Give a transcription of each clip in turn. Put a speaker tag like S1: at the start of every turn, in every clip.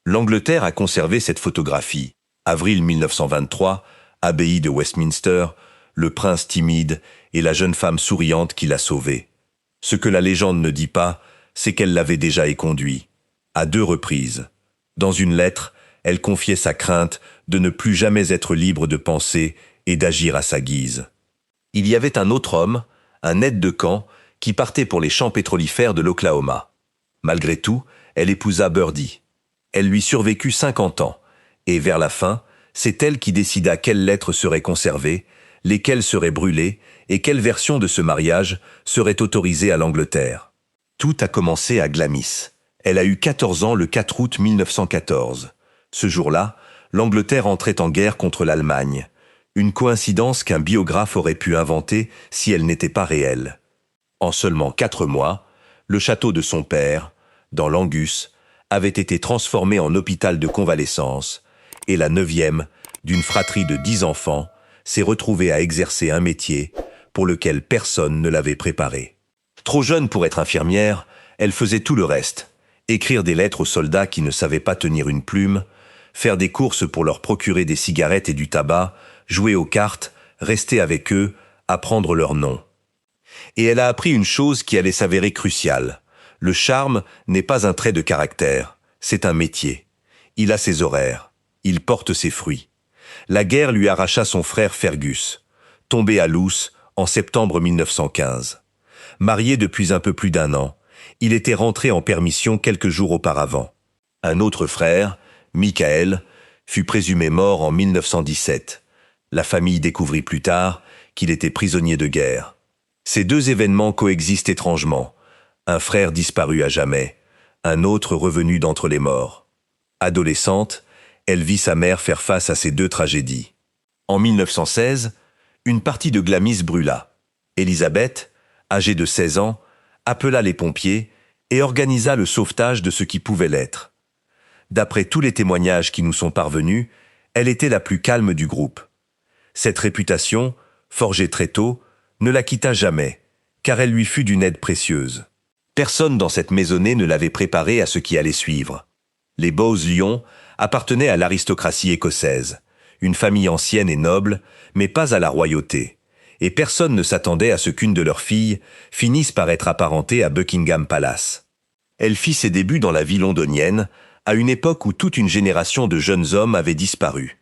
S1: L'Angleterre a conservé cette photographie. Avril 1923, abbaye de Westminster, le prince timide et la jeune femme souriante qui l'a sauvé. Ce que la légende ne dit pas, c'est qu'elle l'avait déjà éconduit, à 2 reprises. Dans une lettre, elle confiait sa crainte de ne plus jamais être libre de penser et d'agir à sa guise. Il y avait un autre homme, un aide de camp, qui partait pour les champs pétrolifères de l'Oklahoma. Malgré tout, elle épousa Birdie. Elle lui survécut 50 ans, et vers la fin, c'est elle qui décida quelles lettres seraient conservées, lesquelles seraient brûlées, et quelle version de ce mariage serait autorisée à l'Angleterre. Tout a commencé à Glamis. Elle a eu 14 ans le 4 août 1914. Ce jour-là, l'Angleterre entrait en guerre contre l'Allemagne. Une coïncidence qu'un biographe aurait pu inventer si elle n'était pas réelle. En seulement 4 mois, le château de son père, dans l'Angus, avait été transformé en hôpital de convalescence, et la 9e, d'une fratrie de 10 enfants, s'est retrouvée à exercer un métier pour lequel personne ne l'avait préparée. Trop jeune pour être infirmière, elle faisait tout le reste. Écrire des lettres aux soldats qui ne savaient pas tenir une plume, faire des courses pour leur procurer des cigarettes et du tabac, jouer aux cartes, rester avec eux, apprendre leur nom. Et elle a appris une chose qui allait s'avérer cruciale. Le charme n'est pas un trait de caractère, c'est un métier. Il a ses horaires, il porte ses fruits. La guerre lui arracha son frère Fergus, tombé à Loos en septembre 1915. Marié depuis un peu plus d'1 an, il était rentré en permission quelques jours auparavant. Un autre frère, Michael, fut présumé mort en 1917. La famille découvrit plus tard qu'il était prisonnier de guerre. Ces 2 événements coexistent étrangement. Un frère disparu à jamais, un autre revenu d'entre les morts. Adolescente, elle vit sa mère faire face à ces 2 tragédies. En 1916, une partie de Glamis brûla. Élisabeth, âgée de 16 ans, appela les pompiers et organisa le sauvetage de ce qui pouvait l'être. D'après tous les témoignages qui nous sont parvenus, elle était la plus calme du groupe. Cette réputation, forgée très tôt, ne la quitta jamais, car elle lui fut d'une aide précieuse. Personne dans cette maisonnée ne l'avait préparée à ce qui allait suivre. Les Bowes-Lyon appartenaient à l'aristocratie écossaise, une famille ancienne et noble, mais pas à la royauté, et personne ne s'attendait à ce qu'une de leurs filles finisse par être apparentée à Buckingham Palace. Elle fit ses débuts dans la vie londonienne, à une époque où toute une génération de jeunes hommes avait disparu.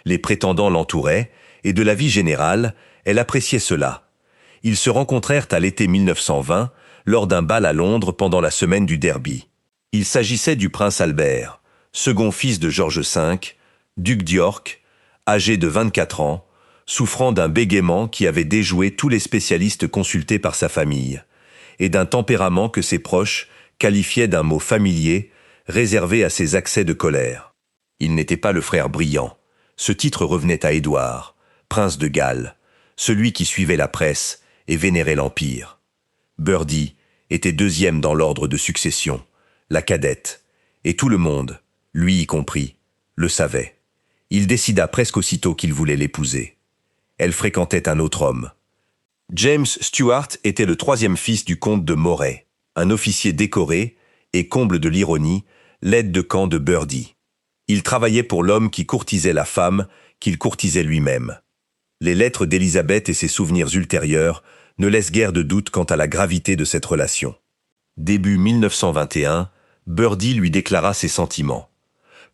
S1: Les prétendants l'entouraient, et de la vie générale, elle appréciait cela. Ils se rencontrèrent à l'été 1920, lors d'un bal à Londres pendant la semaine du Derby. Il s'agissait du prince Albert, second fils de George V, duc d'York, âgé de 24 ans, souffrant d'un bégaiement qui avait déjoué tous les spécialistes consultés par sa famille, et d'un tempérament que ses proches qualifiaient d'un mot familier, réservé à ses accès de colère. Il n'était pas le frère brillant. Ce titre revenait à Édouard, prince de Galles, celui qui suivait la presse et vénérait l'Empire. Birdie était 2e dans l'ordre de succession, la cadette, et tout le monde, lui y compris, le savait. Il décida presque aussitôt qu'il voulait l'épouser. Elle fréquentait un autre homme. James Stuart était le 3e fils du comte de Moray, un officier décoré et, comble de l'ironie, l'aide de camp de Birdie. Il travaillait pour l'homme qui courtisait la femme qu'il courtisait lui-même. Les lettres d'Élisabeth et ses souvenirs ultérieurs ne laissent guère de doute quant à la gravité de cette relation. Début 1921, Birdie lui déclara ses sentiments.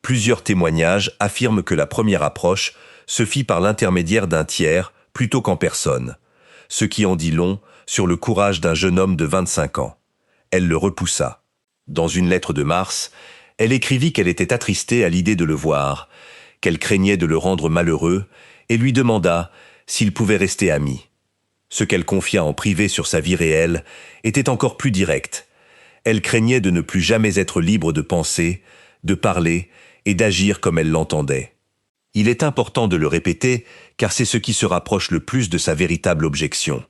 S1: Plusieurs témoignages affirment que la première approche se fit par l'intermédiaire d'un tiers plutôt qu'en personne, ce qui en dit long sur le courage d'un jeune homme de 25 ans. Elle le repoussa. Dans une lettre de mars, elle écrivit qu'elle était attristée à l'idée de le voir, qu'elle craignait de le rendre malheureux, et lui demanda s'ils pouvaient rester amis. Ce qu'elle confia en privé sur sa vie réelle était encore plus direct. Elle craignait de ne plus jamais être libre de penser, de parler et d'agir comme elle l'entendait. Il est important de le répéter, car c'est ce qui se rapproche le plus de sa véritable objection.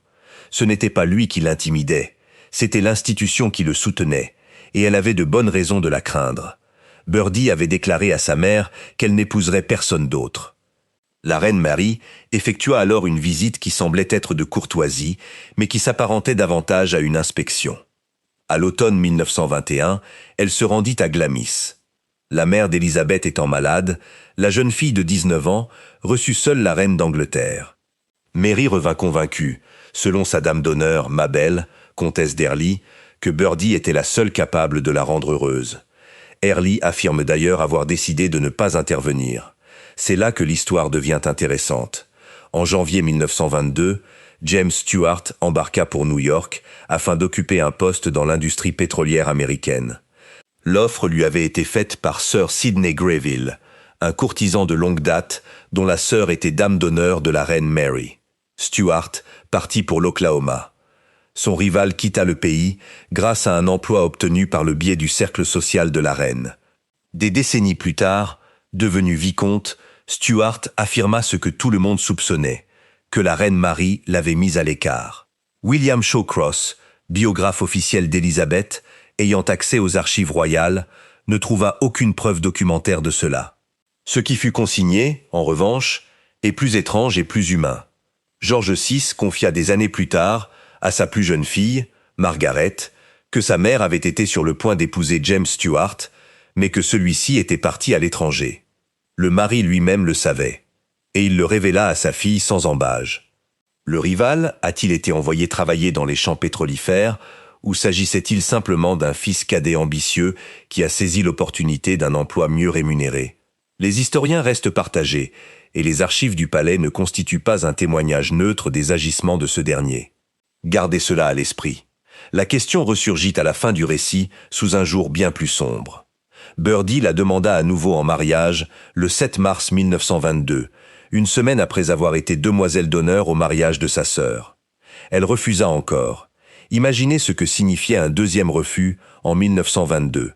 S1: Ce n'était pas lui qui l'intimidait, c'était l'institution qui le soutenait, et elle avait de bonnes raisons de la craindre. Birdie avait déclaré à sa mère qu'elle n'épouserait personne d'autre. La reine Marie effectua alors une visite qui semblait être de courtoisie, mais qui s'apparentait davantage à une inspection. À l'automne 1921, elle se rendit à Glamis. La mère d'Élisabeth étant malade, la jeune fille de 19 ans reçut seule la reine d'Angleterre. Mary revint convaincue, selon sa dame d'honneur, Mabel, comtesse d'Herly, que Birdie était la seule capable de la rendre heureuse. Herly affirme d'ailleurs avoir décidé de ne pas intervenir. C'est là que l'histoire devient intéressante. En janvier 1922, James Stewart embarqua pour New York afin d'occuper un poste dans l'industrie pétrolière américaine. L'offre lui avait été faite par Sir Sidney Greville, un courtisan de longue date dont la sœur était dame d'honneur de la reine Mary. Stewart partit pour l'Oklahoma. Son rival quitta le pays grâce à un emploi obtenu par le biais du cercle social de la reine. Des décennies plus tard, devenu vicomte, Stewart affirma ce que tout le monde soupçonnait, que la reine Marie l'avait mise à l'écart. William Shawcross, biographe officiel d'Élisabeth, ayant accès aux archives royales, ne trouva aucune preuve documentaire de cela. Ce qui fut consigné, en revanche, est plus étrange et plus humain. George VI confia des années plus tard, à sa plus jeune fille, Margaret, que sa mère avait été sur le point d'épouser James Stewart, mais que celui-ci était parti à l'étranger. Le mari lui-même le savait, et il le révéla à sa fille sans ambages. Le rival a-t-il été envoyé travailler dans les champs pétrolifères, ou s'agissait-il simplement d'un fils cadet ambitieux qui a saisi l'opportunité d'un emploi mieux rémunéré? Les historiens restent partagés, et les archives du palais ne constituent pas un témoignage neutre des agissements de ce dernier. Gardez cela à l'esprit. La question ressurgit à la fin du récit sous un jour bien plus sombre. Birdie la demanda à nouveau en mariage le 7 mars 1922, une semaine après avoir été demoiselle d'honneur au mariage de sa sœur. Elle refusa encore. Imaginez ce que signifiait un deuxième refus en 1922.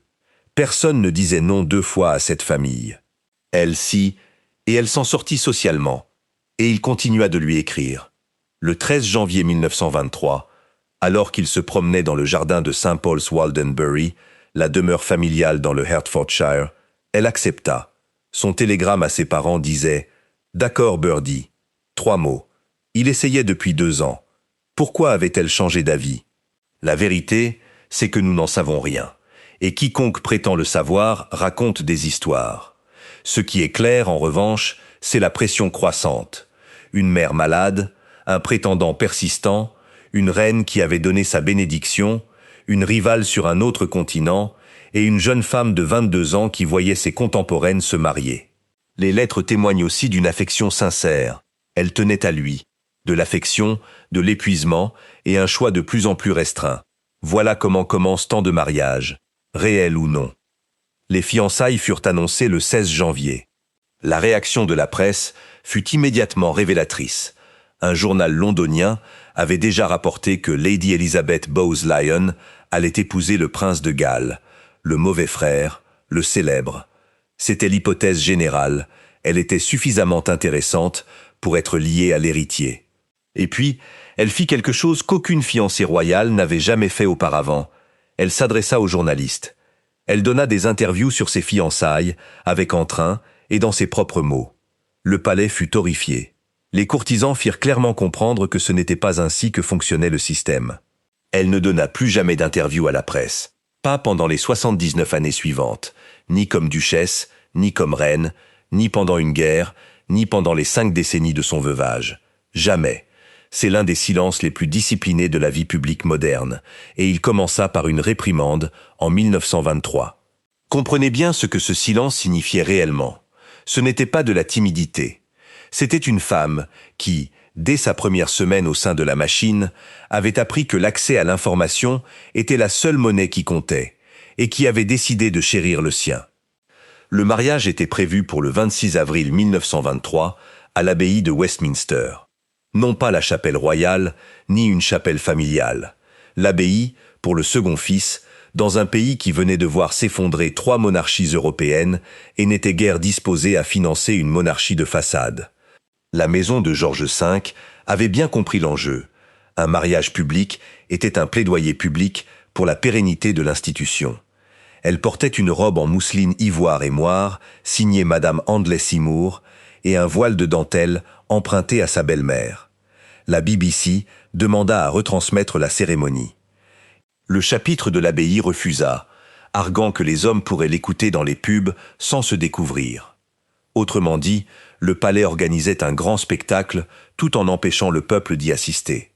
S1: Personne ne disait non 2 fois à cette famille. Elle si, et elle s'en sortit socialement, et il continua de lui écrire. Le 13 janvier 1923, alors qu'il se promenait dans le jardin de St. Paul's Waldenbury, la demeure familiale dans le Hertfordshire, elle accepta. Son télégramme à ses parents disait « D'accord, Birdie. » 3 mots. Il essayait depuis 2 ans. Pourquoi avait-elle changé d'avis? La vérité, c'est que nous n'en savons rien. Et quiconque prétend le savoir raconte des histoires. Ce qui est clair, en revanche, c'est la pression croissante. Une mère malade, un prétendant persistant, une reine qui avait donné sa bénédiction, une rivale sur un autre continent, et une jeune femme de 22 ans qui voyait ses contemporaines se marier. Les lettres témoignent aussi d'une affection sincère. Elle tenait à lui. De l'affection, de l'épuisement et un choix de plus en plus restreint. Voilà comment commence tant de mariages, réels ou non. Les fiançailles furent annoncées le 16 janvier. La réaction de la presse fut immédiatement révélatrice. Un journal londonien avait déjà rapporté que Lady Elizabeth Bowes-Lyon allait épouser le prince de Galles, le mauvais frère, le célèbre. C'était l'hypothèse générale, elle était suffisamment intéressante pour être liée à l'héritier. Et puis, elle fit quelque chose qu'aucune fiancée royale n'avait jamais fait auparavant. Elle s'adressa aux journalistes. Elle donna des interviews sur ses fiançailles, avec entrain et dans ses propres mots. Le palais fut horrifié. Les courtisans firent clairement comprendre que ce n'était pas ainsi que fonctionnait le système. Elle ne donna plus jamais d'interview à la presse. Pas pendant les 79 années suivantes, ni comme duchesse, ni comme reine, ni pendant une guerre, ni pendant les 5 décennies de son veuvage. Jamais. C'est l'un des silences les plus disciplinés de la vie publique moderne, et il commença par une réprimande en 1923. Comprenez bien ce que ce silence signifiait réellement. Ce n'était pas de la timidité. C'était une femme qui, dès sa première semaine au sein de la machine, avait appris que l'accès à l'information était la seule monnaie qui comptait, et qui avait décidé de chérir le sien. Le mariage était prévu pour le 26 avril 1923 à l'abbaye de Westminster. Non pas la chapelle royale, ni une chapelle familiale. L'abbaye, pour le second fils, dans un pays qui venait de voir s'effondrer 3 monarchies européennes et n'était guère disposé à financer une monarchie de façade. La maison de George V avait bien compris l'enjeu. Un mariage public était un plaidoyer public pour la pérennité de l'institution. Elle portait une robe en mousseline ivoire et moire, signée Madame Handley Seymour, et un voile de dentelle emprunté à sa belle-mère. La BBC demanda à retransmettre la cérémonie. Le chapitre de l'abbaye refusa, arguant que les hommes pourraient l'écouter dans les pubs sans se découvrir. Autrement dit, le palais organisait un grand spectacle tout en empêchant le peuple d'y assister.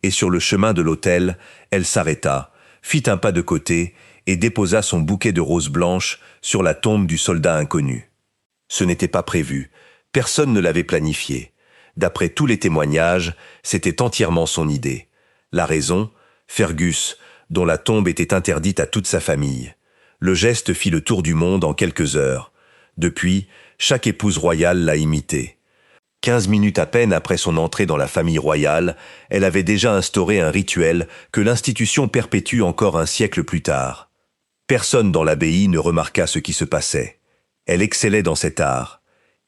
S1: Et sur le chemin de l'autel, elle s'arrêta, fit un pas de côté et déposa son bouquet de roses blanches sur la tombe du soldat inconnu. Ce n'était pas prévu, personne ne l'avait planifié. D'après tous les témoignages, c'était entièrement son idée. La raison, Fergus, dont la tombe était interdite à toute sa famille. Le geste fit le tour du monde en quelques heures. Depuis, chaque épouse royale l'a imité. 15 minutes à peine après son entrée dans la famille royale, elle avait déjà instauré un rituel que l'institution perpétue encore un siècle plus tard. Personne dans l'abbaye ne remarqua ce qui se passait. Elle excellait dans cet art,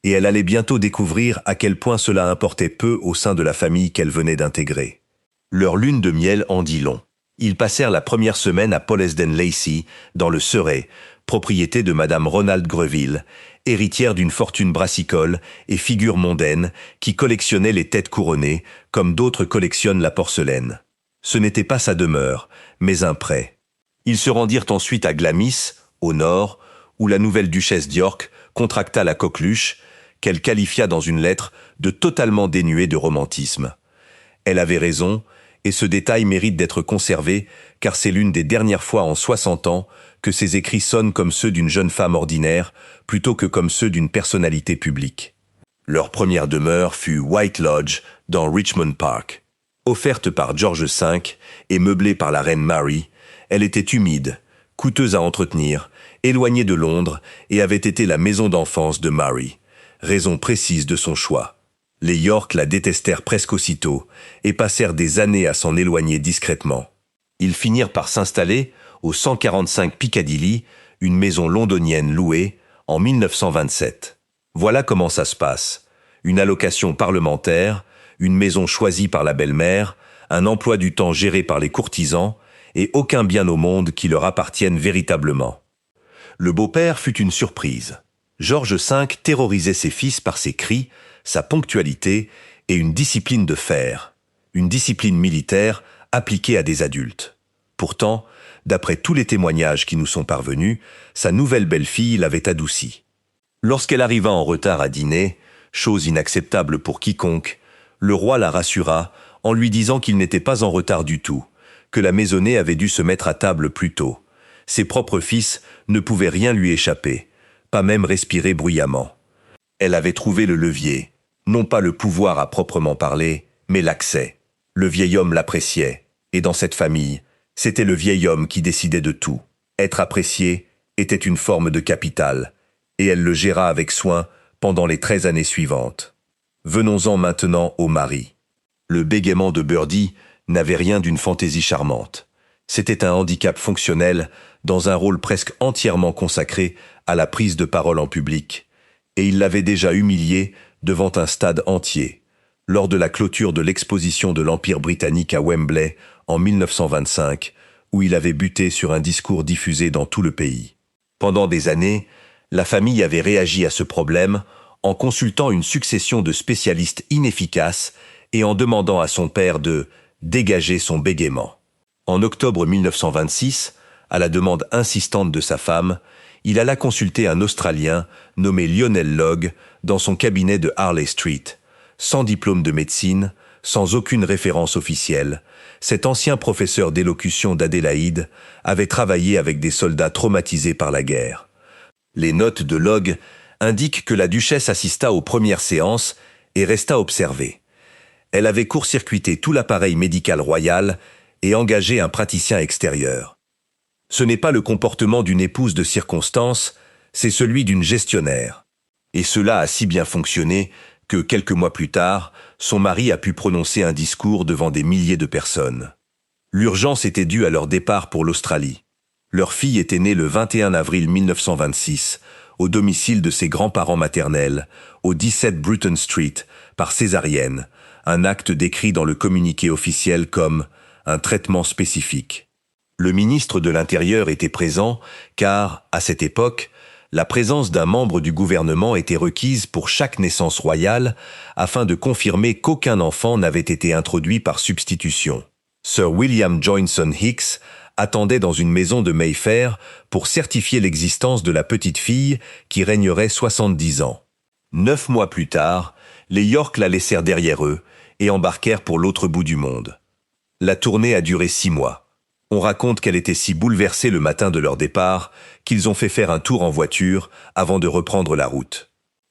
S1: et elle allait bientôt découvrir à quel point cela importait peu au sein de la famille qu'elle venait d'intégrer. Leur lune de miel en dit long. Ils passèrent la première semaine à Polesden-Lacey, dans le Surrey, propriété de Madame Ronald Greville, héritière d'une fortune brassicole et figure mondaine qui collectionnait les têtes couronnées, comme d'autres collectionnent la porcelaine. Ce n'était pas sa demeure, mais un prêt. Ils se rendirent ensuite à Glamis, au nord, où la nouvelle duchesse d'York contracta la coqueluche, qu'elle qualifia dans une lettre de totalement dénuée de romantisme. Elle avait raison, et ce détail mérite d'être conservé, car c'est l'une des dernières fois en 60 ans que ses écrits sonnent comme ceux d'une jeune femme ordinaire, plutôt que comme ceux d'une personnalité publique. Leur première demeure fut White Lodge, dans Richmond Park. Offerte par George V et meublée par la reine Mary, elle était humide, coûteuse à entretenir, éloignée de Londres et avait été la maison d'enfance de Mary, raison précise de son choix. Les York la détestèrent presque aussitôt et passèrent des années à s'en éloigner discrètement. Ils finirent par s'installer au 145 Piccadilly, une maison londonienne louée, en 1927. Voilà comment ça se passe. Une allocation parlementaire, une maison choisie par la belle-mère, un emploi du temps géré par les courtisans et aucun bien au monde qui leur appartienne véritablement. Le beau-père fut une surprise. George V terrorisait ses fils par ses cris, sa ponctualité et une discipline de fer, une discipline militaire appliquée à des adultes. Pourtant, d'après tous les témoignages qui nous sont parvenus, sa nouvelle belle-fille l'avait adoucie. Lorsqu'elle arriva en retard à dîner, chose inacceptable pour quiconque, le roi la rassura en lui disant qu'il n'était pas en retard du tout, que la maisonnée avait dû se mettre à table plus tôt. Ses propres fils ne pouvaient rien lui échapper, pas même respirer bruyamment. Elle avait trouvé le levier, non pas le pouvoir à proprement parler, mais l'accès. Le vieil homme l'appréciait, et dans cette famille, c'était le vieil homme qui décidait de tout. Être apprécié était une forme de capital, et elle le géra avec soin pendant les 13 années suivantes. Venons-en maintenant au mari. Le bégaiement de Birdie n'avait rien d'une fantaisie charmante. C'était un handicap fonctionnel dans un rôle presque entièrement consacré à la prise de parole en public, et il l'avait déjà humilié devant un stade entier, lors de la clôture de l'exposition de l'Empire britannique à Wembley en 1925, où il avait buté sur un discours diffusé dans tout le pays. Pendant des années, la famille avait réagi à ce problème en consultant une succession de spécialistes inefficaces et en demandant à son père de dégager son bégaiement. En octobre 1926, à la demande insistante de sa femme, il alla consulter un Australien nommé Lionel Logg dans son cabinet de Harley Street. Sans diplôme de médecine, sans aucune référence officielle, cet ancien professeur d'élocution d'Adélaïde avait travaillé avec des soldats traumatisés par la guerre. Les notes de Logg indiquent que la duchesse assista aux premières séances et resta observée. Elle avait court-circuité tout l'appareil médical royal et engagé un praticien extérieur. Ce n'est pas le comportement d'une épouse de circonstance, c'est celui d'une gestionnaire. Et cela a si bien fonctionné que, quelques mois plus tard, son mari a pu prononcer un discours devant des milliers de personnes. L'urgence était due à leur départ pour l'Australie. Leur fille était née le 21 avril 1926, au domicile de ses grands-parents maternels, au 17 Bruton Street, par césarienne, un acte décrit dans le communiqué officiel comme un traitement spécifique. Le ministre de l'Intérieur était présent car, à cette époque, la présence d'un membre du gouvernement était requise pour chaque naissance royale afin de confirmer qu'aucun enfant n'avait été introduit par substitution. Sir William Joynson Hicks attendait dans une maison de Mayfair pour certifier l'existence de la petite fille qui régnerait 70 ans. 9 mois plus tard, les York la laissèrent derrière eux et embarquèrent pour l'autre bout du monde. La tournée a duré 6 mois. On raconte qu'elle était si bouleversée le matin de leur départ qu'ils ont fait faire un tour en voiture avant de reprendre la route.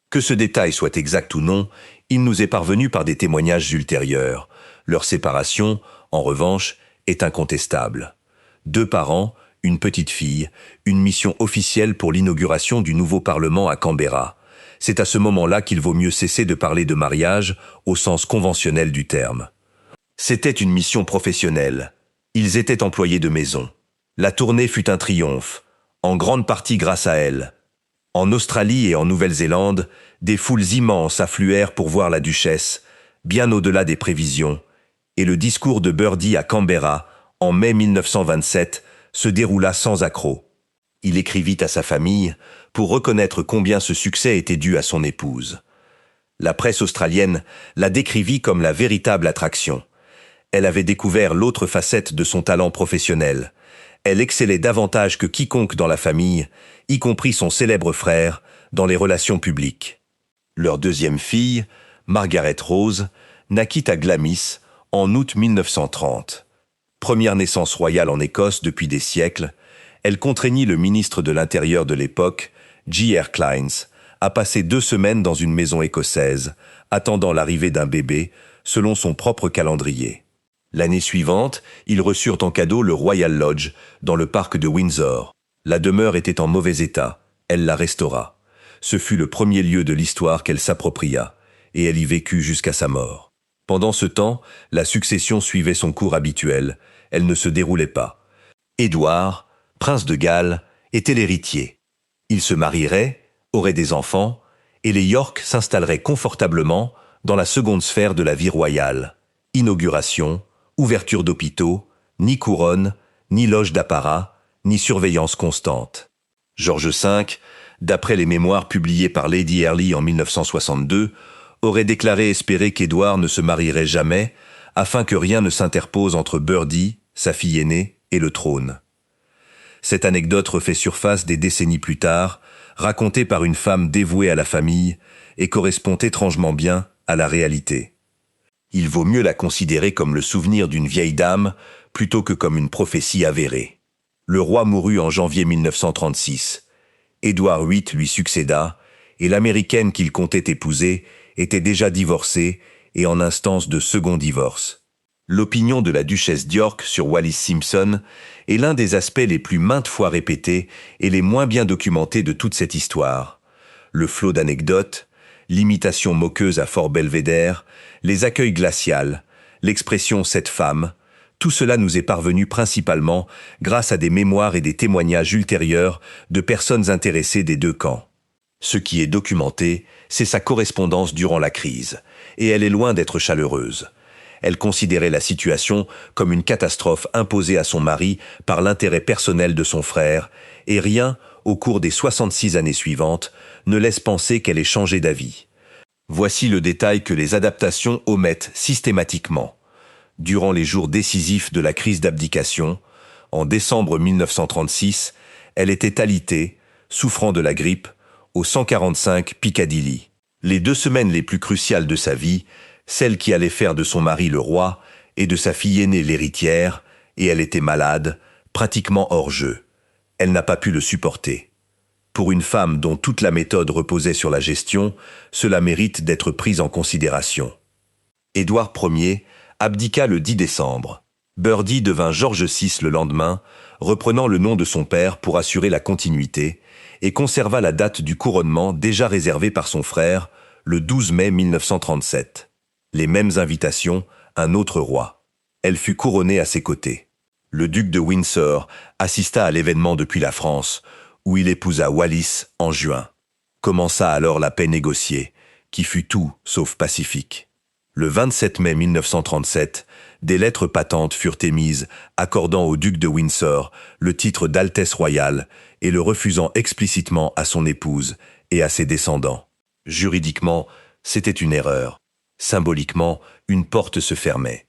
S1: Que ce détail soit exact ou non, il nous est parvenu par des témoignages ultérieurs. Leur séparation, en revanche, est incontestable. 2 parents, une petite fille, une mission officielle pour l'inauguration du nouveau Parlement à Canberra. C'est à ce moment-là qu'il vaut mieux cesser de parler de mariage au sens conventionnel du terme. C'était une mission professionnelle. Ils étaient employés de maison. La tournée fut un triomphe, en grande partie grâce à elle. En Australie et en Nouvelle-Zélande, des foules immenses affluèrent pour voir la duchesse, bien au-delà des prévisions, et le discours de Birdie à Canberra, en mai 1927, se déroula sans accroc. Il écrivit à sa famille pour reconnaître combien ce succès était dû à son épouse. La presse australienne la décrivit comme la véritable attraction. Elle avait découvert l'autre facette de son talent professionnel. Elle excellait davantage que quiconque dans la famille, y compris son célèbre frère, dans les relations publiques. Leur deuxième fille, Margaret Rose, naquit à Glamis en août 1930. Première naissance royale en Écosse depuis des siècles, elle contraignit le ministre de l'Intérieur de l'époque, J.R. Clines, à passer 2 semaines dans une maison écossaise, attendant l'arrivée d'un bébé, selon son propre calendrier. L'année suivante, ils reçurent en cadeau le Royal Lodge, dans le parc de Windsor. La demeure était en mauvais état, elle la restaura. Ce fut le premier lieu de l'histoire qu'elle s'appropria, et elle y vécut jusqu'à sa mort. Pendant ce temps, la succession suivait son cours habituel, elle ne se déroulait pas. Édouard, prince de Galles, était l'héritier. Il se marierait, aurait des enfants, et les York s'installeraient confortablement dans la seconde sphère de la vie royale. Inauguration, ouverture d'hôpitaux, ni couronne, ni loge d'apparat, ni surveillance constante. George V, d'après les mémoires publiées par Lady Early en 1962, aurait déclaré espérer qu'Édouard ne se marierait jamais, afin que rien ne s'interpose entre Birdie, sa fille aînée, et le trône. Cette anecdote refait surface des décennies plus tard, racontée par une femme dévouée à la famille, et correspond étrangement bien à la réalité. Il vaut mieux la considérer comme le souvenir d'une vieille dame plutôt que comme une prophétie avérée. Le roi mourut en janvier 1936. Édouard VIII lui succéda, et l'américaine qu'il comptait épouser était déjà divorcée et en instance de second divorce. L'opinion de la duchesse d'York sur Wallis Simpson est l'un des aspects les plus maintes fois répétés et les moins bien documentés de toute cette histoire. Le flot d'anecdotes, l'imitation moqueuse à Fort Belvédère, les accueils glacials, l'expression « cette femme », tout cela nous est parvenu principalement grâce à des mémoires et des témoignages ultérieurs de personnes intéressées des 2 camps. Ce qui est documenté, c'est sa correspondance durant la crise, et elle est loin d'être chaleureuse. Elle considérait la situation comme une catastrophe imposée à son mari par l'intérêt personnel de son frère, et rien, au cours des 66 années suivantes, ne laisse penser qu'elle ait changé d'avis. Voici le détail que les adaptations omettent systématiquement. Durant les jours décisifs de la crise d'abdication, en décembre 1936, elle était alitée, souffrant de la grippe, au 145 Piccadilly. Les 2 semaines les plus cruciales de sa vie, celle qui allait faire de son mari le roi et de sa fille aînée l'héritière, et elle était malade, pratiquement hors jeu. Elle n'a pas pu le supporter. Pour une femme dont toute la méthode reposait sur la gestion, cela mérite d'être pris en considération. Édouard Ier abdiqua le 10 décembre. Birdie devint George VI le lendemain, reprenant le nom de son père pour assurer la continuité, et conserva la date du couronnement déjà réservée par son frère, le 12 mai 1937. Les mêmes invitations, un autre roi. Elle fut couronnée à ses côtés. Le duc de Windsor assista à l'événement depuis la France, où il épousa Wallis en juin. Commença alors la paix négociée, qui fut tout sauf pacifique. Le 27 mai 1937, des lettres patentes furent émises accordant au duc de Windsor le titre d'Altesse royale et le refusant explicitement à son épouse et à ses descendants. Juridiquement, c'était une erreur. Symboliquement, une porte se fermait.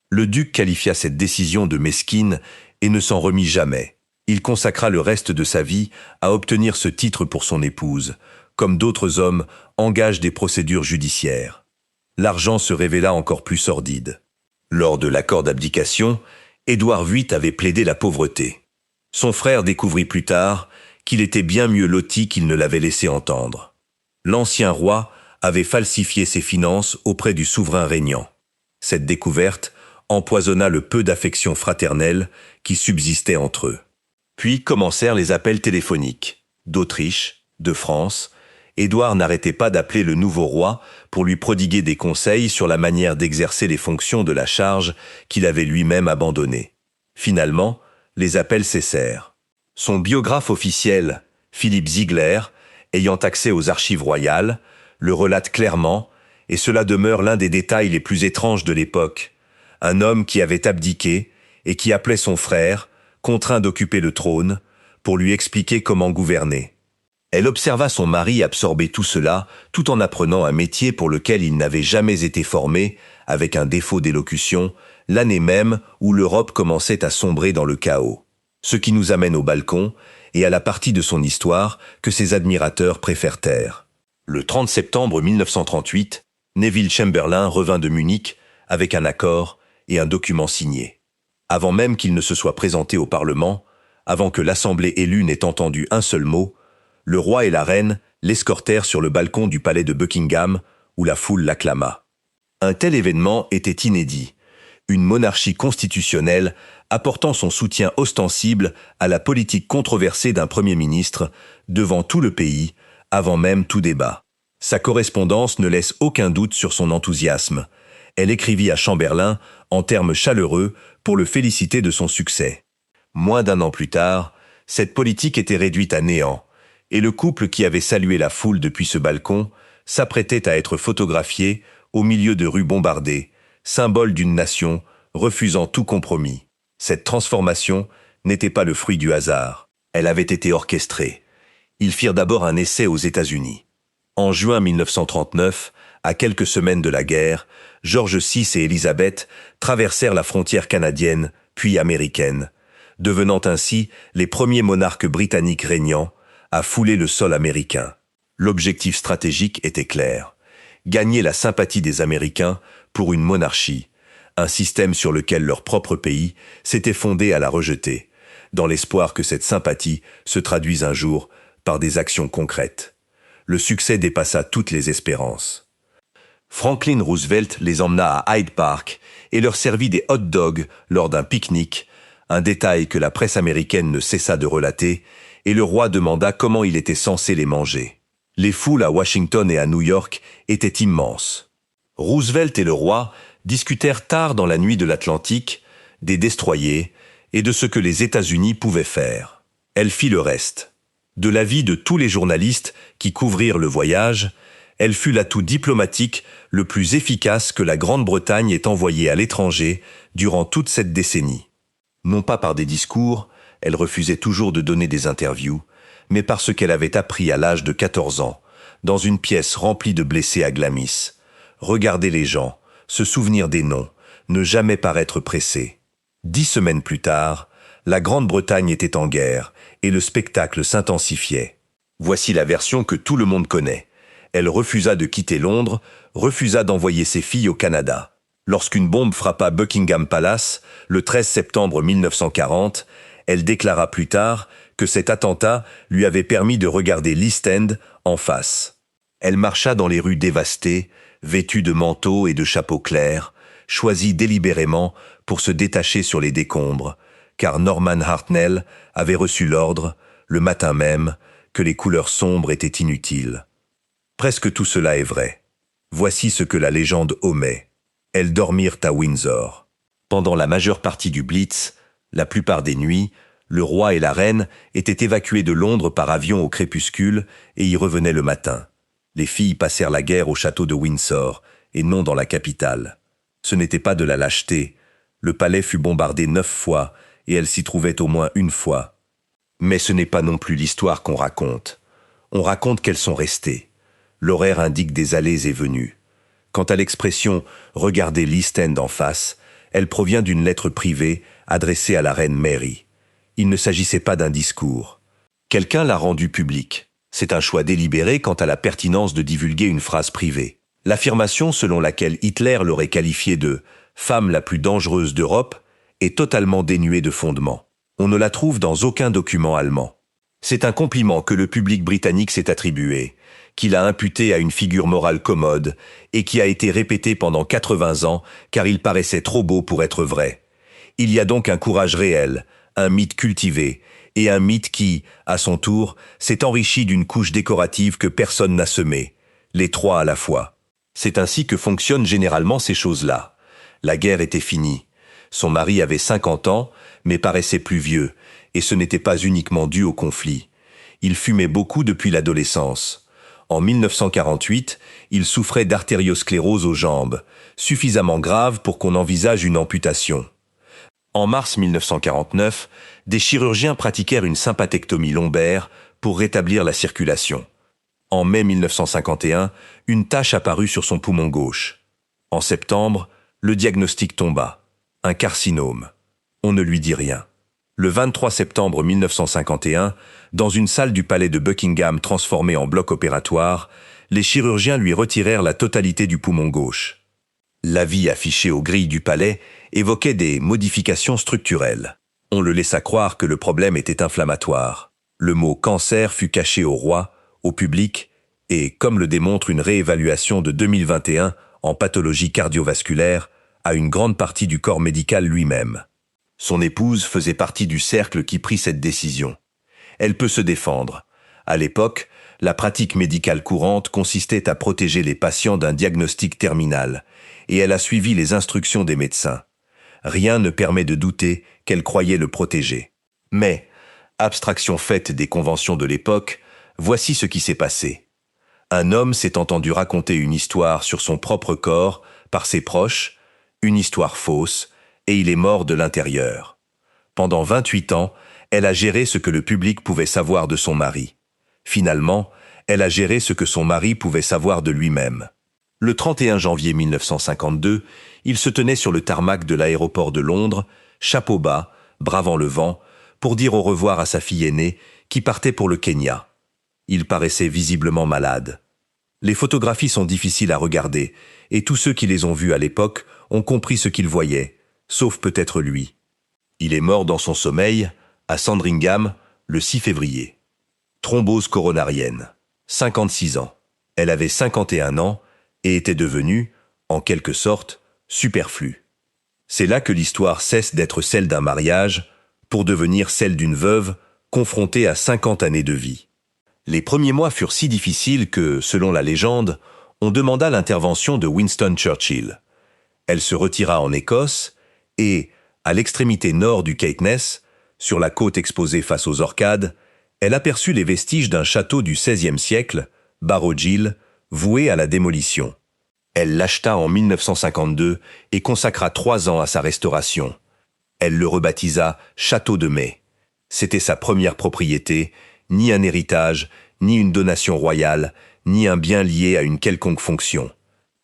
S1: Le duc qualifia cette décision de mesquine et ne s'en remit jamais. Il consacra le reste de sa vie à obtenir ce titre pour son épouse, comme d'autres hommes engagent des procédures judiciaires. L'argent se révéla encore plus sordide. Lors de l'accord d'abdication, Édouard VIII avait plaidé la pauvreté. Son frère découvrit plus tard qu'il était bien mieux loti qu'il ne l'avait laissé entendre. L'ancien roi avait falsifié ses finances auprès du souverain régnant. Cette découverte empoisonna le peu d'affection fraternelle qui subsistait entre eux. Puis commencèrent les appels téléphoniques. D'Autriche, de France, Édouard n'arrêtait pas d'appeler le nouveau roi pour lui prodiguer des conseils sur la manière d'exercer les fonctions de la charge qu'il avait lui-même abandonnée. Finalement, les appels cessèrent. Son biographe officiel, Philippe Ziegler, ayant accès aux archives royales, le relate clairement, et cela demeure l'un des détails les plus étranges de l'époque. Un homme qui avait abdiqué et qui appelait son frère, contraint d'occuper le trône, pour lui expliquer comment gouverner. Elle observa son mari absorber tout cela tout en apprenant un métier pour lequel il n'avait jamais été formé, avec un défaut d'élocution, l'année même où l'Europe commençait à sombrer dans le chaos. Ce qui nous amène au balcon et à la partie de son histoire que ses admirateurs préfèrent taire. Le 30 septembre 1938, Neville Chamberlain revint de Munich avec un accord et un document signé. Avant même qu'il ne se soit présenté au Parlement, avant que l'Assemblée élue n'ait entendu un seul mot, le roi et la reine l'escortèrent sur le balcon du palais de Buckingham, où la foule l'acclama. Un tel événement était inédit. Une monarchie constitutionnelle apportant son soutien ostensible à la politique controversée d'un Premier ministre devant tout le pays, avant même tout débat. Sa correspondance ne laisse aucun doute sur son enthousiasme. Elle écrivit à Chamberlain en termes chaleureux pour le féliciter de son succès. Moins d'un an plus tard, cette politique était réduite à néant, et le couple qui avait salué la foule depuis ce balcon s'apprêtait à être photographié au milieu de rues bombardées, symbole d'une nation refusant tout compromis. Cette transformation n'était pas le fruit du hasard. Elle avait été orchestrée. Ils firent d'abord un essai aux États-Unis. En juin 1939, à quelques semaines de la guerre, George VI et Élisabeth traversèrent la frontière canadienne, puis américaine, devenant ainsi les premiers monarques britanniques régnants à fouler le sol américain. L'objectif stratégique était clair: gagner la sympathie des Américains pour une monarchie, un système sur lequel leur propre pays s'était fondé à la rejeter, dans l'espoir que cette sympathie se traduise un jour par des actions concrètes. Le succès dépassa toutes les espérances. Franklin Roosevelt les emmena à Hyde Park et leur servit des hot dogs lors d'un pique-nique, un détail que la presse américaine ne cessa de relater, et le roi demanda comment il était censé les manger. Les foules à Washington et à New York étaient immenses. Roosevelt et le roi discutèrent tard dans la nuit de l'Atlantique, des destroyers et de ce que les États-Unis pouvaient faire. Elle fit le reste. De l'avis de tous les journalistes qui couvrirent le voyage, elle fut l'atout diplomatique le plus efficace que la Grande-Bretagne ait envoyé à l'étranger durant toute cette décennie. Non pas par des discours, elle refusait toujours de donner des interviews, mais parce qu'elle avait appris à l'âge de 14 ans, dans une pièce remplie de blessés à Glamis, regarder les gens, se souvenir des noms, ne jamais paraître pressé. 10 semaines plus tard, la Grande-Bretagne était en guerre et le spectacle s'intensifiait. Voici la version que tout le monde connaît. Elle refusa de quitter Londres, refusa d'envoyer ses filles au Canada. Lorsqu'une bombe frappa Buckingham Palace, le 13 septembre 1940, elle déclara plus tard que cet attentat lui avait permis de regarder l'East End en face. Elle marcha dans les rues dévastées, vêtue de manteaux et de chapeaux clairs, choisie délibérément pour se détacher sur les décombres, car Norman Hartnell avait reçu l'ordre, le matin même, que les couleurs sombres étaient inutiles. Presque tout cela est vrai. Voici ce que la légende omet. Elles dormirent à Windsor. Pendant la majeure partie du Blitz, la plupart des nuits, le roi et la reine étaient évacués de Londres par avion au crépuscule et y revenaient le matin. Les filles passèrent la guerre au château de Windsor et non dans la capitale. Ce n'était pas de la lâcheté. Le palais fut bombardé 9 fois et elles s'y trouvaient au moins une fois. Mais ce n'est pas non plus l'histoire qu'on raconte. On raconte qu'elles sont restées. L'horaire indique des allées et venues. Quant à l'expression « regarder l'East End en face », elle provient d'une lettre privée adressée à la reine Mary. Il ne s'agissait pas d'un discours. Quelqu'un l'a rendu public. C'est un choix délibéré quant à la pertinence de divulguer une phrase privée. L'affirmation selon laquelle Hitler l'aurait qualifiée de « femme la plus dangereuse d'Europe » est totalement dénuée de fondement. On ne la trouve dans aucun document allemand. C'est un compliment que le public britannique s'est attribué, qu'il a imputé à une figure morale commode et qui a été répété pendant 80 ans car il paraissait trop beau pour être vrai. Il y a donc un courage réel, un mythe cultivé, et un mythe qui, à son tour, s'est enrichi d'une couche décorative que personne n'a semée, les trois à la fois. C'est ainsi que fonctionnent généralement ces choses-là. La guerre était finie. Son mari avait 50 ans, mais paraissait plus vieux, et ce n'était pas uniquement dû au conflit. Il fumait beaucoup depuis l'adolescence. En 1948, il souffrait d'artériosclérose aux jambes, suffisamment grave pour qu'on envisage une amputation. En mars 1949, des chirurgiens pratiquèrent une sympathectomie lombaire pour rétablir la circulation. En mai 1951, une tache apparut sur son poumon gauche. En septembre, le diagnostic tomba. Un carcinome. On ne lui dit rien. Le 23 septembre 1951, dans une salle du palais de Buckingham transformée en bloc opératoire, les chirurgiens lui retirèrent la totalité du poumon gauche. L'avis affiché aux grilles du palais évoquait des modifications structurelles. On le laissa croire que le problème était inflammatoire. Le mot « cancer » fut caché au roi, au public, et, comme le démontre une réévaluation de 2021 en pathologie cardiovasculaire, à une grande partie du corps médical lui-même. Son épouse faisait partie du cercle qui prit cette décision. Elle peut se défendre. À l'époque, la pratique médicale courante consistait à protéger les patients d'un diagnostic terminal, et elle a suivi les instructions des médecins. Rien ne permet de douter qu'elle croyait le protéger. Mais, abstraction faite des conventions de l'époque, voici ce qui s'est passé. Un homme s'est entendu raconter une histoire sur son propre corps par ses proches, une histoire fausse, et il est mort de l'intérieur. Pendant 28 ans, elle a géré ce que le public pouvait savoir de son mari. Finalement, elle a géré ce que son mari pouvait savoir de lui-même. Le 31 janvier 1952, il se tenait sur le tarmac de l'aéroport de Londres, chapeau bas, bravant le vent, pour dire au revoir à sa fille aînée qui partait pour le Kenya. Il paraissait visiblement malade. Les photographies sont difficiles à regarder, et tous ceux qui les ont vues à l'époque ont compris ce qu'ils voyaient, sauf peut-être lui. Il est mort dans son sommeil, à Sandringham, le 6 février. Thrombose coronarienne, 56 ans. Elle avait 51 ans et était devenue, en quelque sorte, superflue. C'est là que l'histoire cesse d'être celle d'un mariage pour devenir celle d'une veuve confrontée à 50 années de vie. Les premiers mois furent si difficiles que, selon la légende, on demanda l'intervention de Winston Churchill. Elle se retira en Écosse et, à l'extrémité nord du Caithness, sur la côte exposée face aux Orcades, elle aperçut les vestiges d'un château du XVIe siècle, Barrow-Gill, voué à la démolition. Elle l'acheta en 1952 et consacra 3 ans à sa restauration. Elle le rebaptisa Château de Mai. C'était sa première propriété, ni un héritage, ni une donation royale, ni un bien lié à une quelconque fonction.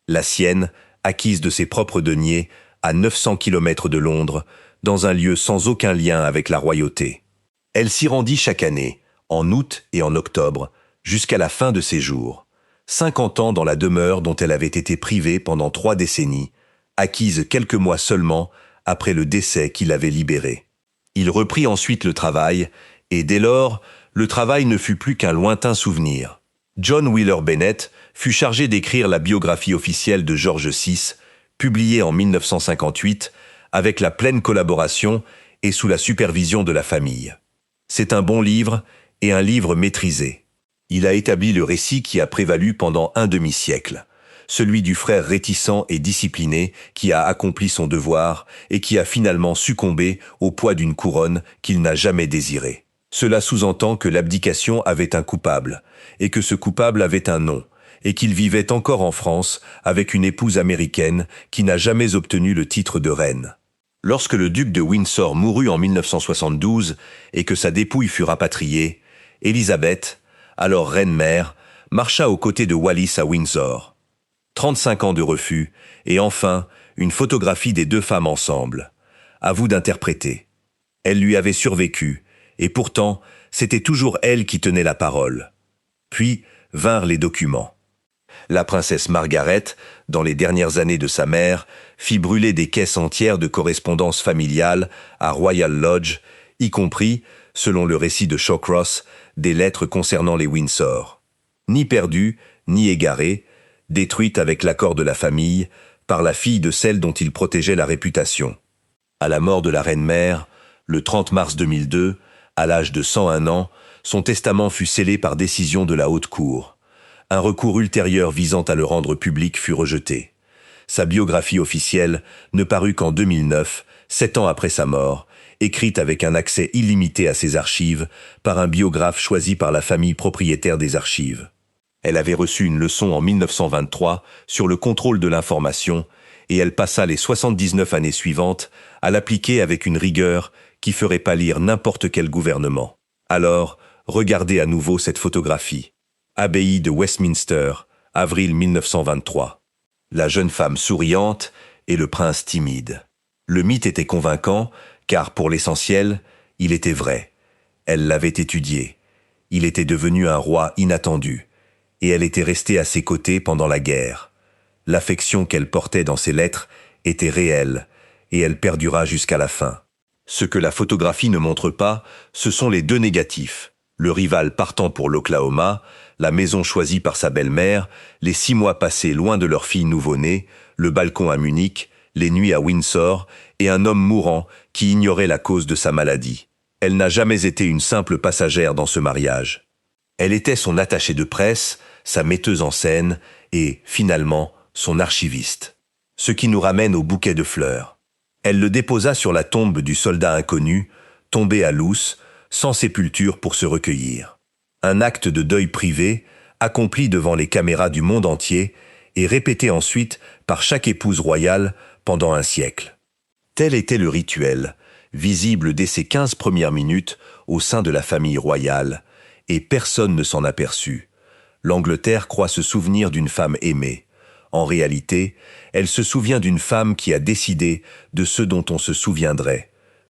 S1: La sienne, acquise de ses propres deniers, à 900 km de Londres, dans un lieu sans aucun lien avec la royauté. Elle s'y rendit chaque année, en août et en octobre, jusqu'à la fin de ses jours. 50 ans dans la demeure dont elle avait été privée pendant 3 décennies, acquise quelques mois seulement après le décès qui l'avait libérée. Il reprit ensuite le travail, et dès lors, le travail ne fut plus qu'un lointain souvenir. John Wheeler Bennett fut chargé d'écrire la biographie officielle de George VI, publiée en 1958, avec la pleine collaboration et sous la supervision de la famille. C'est un bon livre et un livre maîtrisé. Il a établi le récit qui a prévalu pendant un demi-siècle, celui du frère réticent et discipliné qui a accompli son devoir et qui a finalement succombé au poids d'une couronne qu'il n'a jamais désirée. Cela sous-entend que l'abdication avait un coupable, et que ce coupable avait un nom, et qu'il vivait encore en France avec une épouse américaine qui n'a jamais obtenu le titre de reine. Lorsque le duc de Windsor mourut en 1972 et que sa dépouille fut rapatriée, Élisabeth, alors reine-mère, marcha aux côtés de Wallis à Windsor. 35 ans de refus, et enfin, une photographie des 2 femmes ensemble. À vous d'interpréter. Elle lui avait survécu, et pourtant, c'était toujours elle qui tenait la parole. Puis vinrent les documents. La princesse Margaret, dans les dernières années de sa mère, fit brûler des caisses entières de correspondance familiale à Royal Lodge, y compris, selon le récit de Shawcross, des lettres concernant les Windsor. Ni perdues, ni égarées, détruites avec l'accord de la famille, par la fille de celle dont il protégeait la réputation. À la mort de la reine-mère, le 30 mars 2002, à l'âge de 101 ans, son testament fut scellé par décision de la Haute Cour. Un recours ultérieur visant à le rendre public fut rejeté. Sa biographie officielle ne parut qu'en 2009, 7 ans après sa mort, écrite avec un accès illimité à ses archives par un biographe choisi par la famille propriétaire des archives. Elle avait reçu une leçon en 1923 sur le contrôle de l'information et elle passa les 79 années suivantes à l'appliquer avec une rigueur qui ferait pâlir n'importe quel gouvernement. Alors, regardez à nouveau cette photographie. Abbaye de Westminster, avril 1923. La jeune femme souriante et le prince timide. Le mythe était convaincant, car pour l'essentiel, il était vrai. Elle l'avait étudié. Il était devenu un roi inattendu, et elle était restée à ses côtés pendant la guerre. L'affection qu'elle portait dans ses lettres était réelle, et elle perdura jusqu'à la fin. Ce que la photographie ne montre pas, ce sont les deux négatifs. Le rival partant pour l'Oklahoma, la maison choisie par sa belle-mère, les 6 mois passés loin de leur fille nouveau-née, le balcon à Munich, les nuits à Windsor, et un homme mourant qui ignorait la cause de sa maladie. Elle n'a jamais été une simple passagère dans ce mariage. Elle était son attachée de presse, sa metteuse en scène et, finalement, son archiviste. Ce qui nous ramène au bouquet de fleurs. Elle le déposa sur la tombe du soldat inconnu, tombé à Loos, sans sépulture pour se recueillir. Un acte de deuil privé, accompli devant les caméras du monde entier et répété ensuite par chaque épouse royale pendant un siècle. Tel était le rituel, visible dès ses 15 premières minutes au sein de la famille royale, et personne ne s'en aperçut. L'Angleterre croit se souvenir d'une femme aimée. En réalité, elle se souvient d'une femme qui a décidé de ce dont on se souviendrait.